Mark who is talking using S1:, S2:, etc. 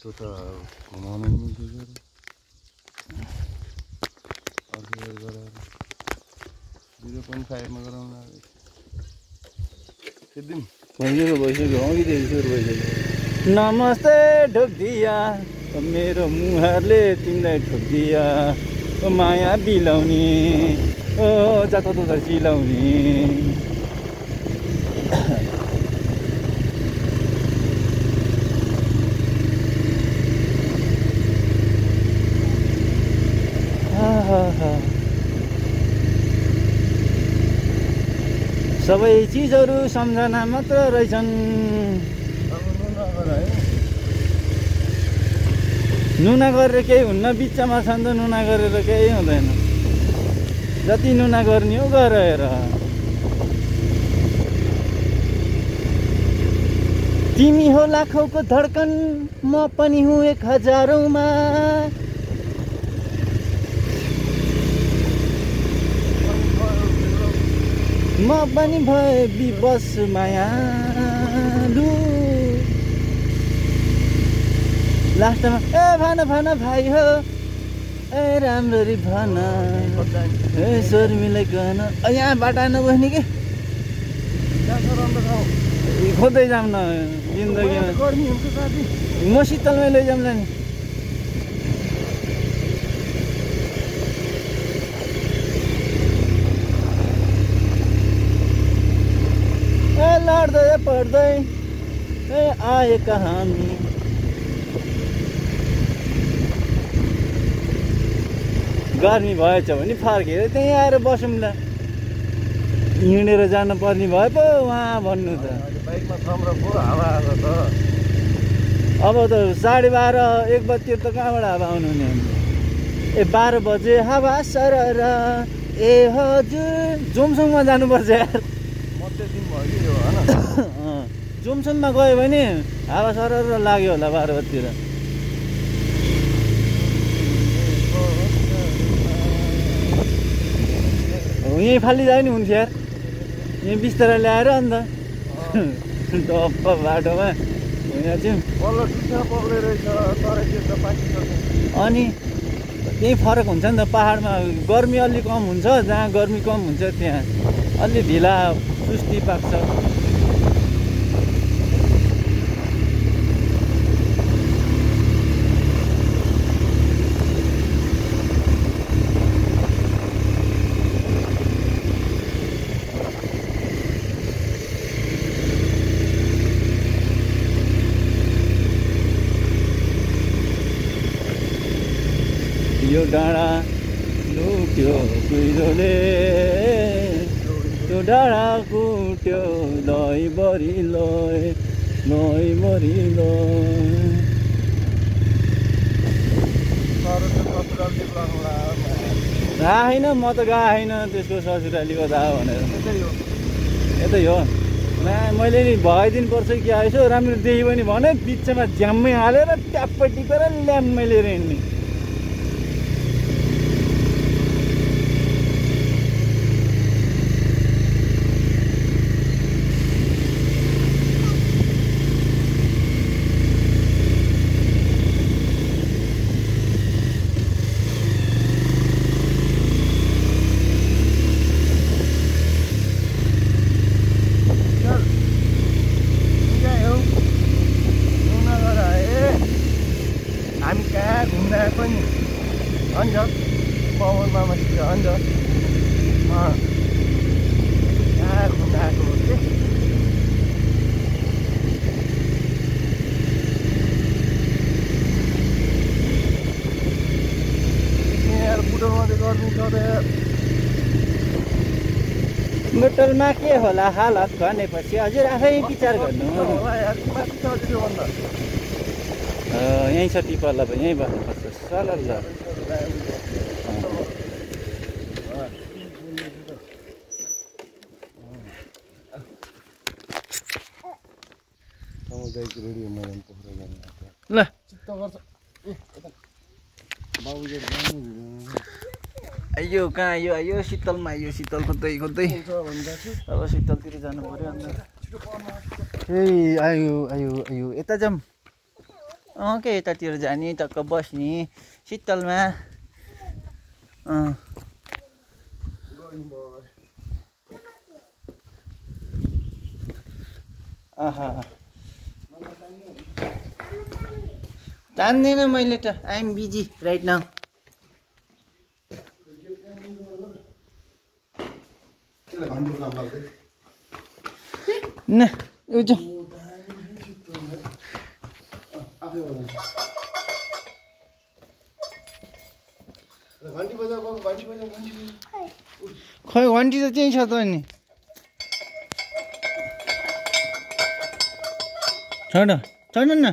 S1: यस्तो त घुमाउनु मिल्थ्यो अर्को गराएर 0.5 मा गराउनु भइसक्यो अघिदेखि सुरु भइसक्यो।
S2: नमस्ते ढोकिया मेरो मुहारले तिमीलाई ठोकिया ओ माया बिलाउने ओ जाता त चिलाउने सबै चिजहरू सम्झना मात्र रहेछन्। नुना गरेर केही हुन्न, बिचमा छ नि त नुना गरेर केही हुँदैन। जति नुना गर्ने हो गरेर तिमी हो लाखौँको धड्कन म पनि हुँ 1000औँमा। म पनि भए विवश मायालु। लास्टमा ए भन भन भाइ हो ए राम्ररी भन ए स्वर मिलाइकन यहाँबाट नबस्ने कि खोज्दै जाऊँ न जिन्दगीमा। म शीतलमै लैजाउँला नि। ए लड्दै पढ्दै ए आएका हामी गर्मी भएछ भने फर्केर त्यहीँ आएर बसौँला। हिँडेर जानु पर्ने भए पो उहाँ भन्नु त।
S1: बाइकमा थम्रो पो हावा आएको त।
S2: अब त 12:30 1 बजीतिर त कहाँबाट हावा आउनु हुने हामीले। ए 12 बजे हावा सरर ए हजुर जोमसङमा जानुपर्छ यार। जोमसङमा गयो भने हावा सरर लाग्यो होला 12 बजीतिर। यहीँ फाली जाए नि हुन्थ्यो यार। यहीँ बिस्तारै ल्याएर अन्त डप्प बाटोमा यहाँ चाहिँ अनि यही फरक हुन्छ नि त। पहाडमा गर्मी अलि कम हुन्छ, जहाँ गर्मी कम हुन्छ त्यहाँ अलि ढिला सुस्ती पाक्छ। यो डाँडा लुट्यो कुहिरोले त्यो डाँडा कुट्यो लैबरी लय लैबरी लय। होइन म त गएको छैन त्यसको ससुरालीको दा भनेर। यतै हो मैले नि भइदिनुपर्छ कि यसो राम्रो देखि पनि भने बिचमा झ्याम्मै हालेर ट्याप्पै टिपेर ल्याम्मै लिएर हिँड्ने। मोटरमा के होला हालत भनेपछि हजुर आफै विचार गर्नु। यहीँ छ पिपल, अब यहीँ बस्नुपर्छ सलल्ल। ल आयो कहाँ आयो आयो शीतलमा आयो। शीतल खोज्दै खोज्दै अब शीतलतिर जानु पर्यो अन्त। ए आयो आयो आयो यता जाऊँ। के यतातिर जाने टक्क बस्ने शीतलमा आहा तान्दैन मैले त I am busy right now न उजो खै घन्टी त त्यही छ त नि चढ न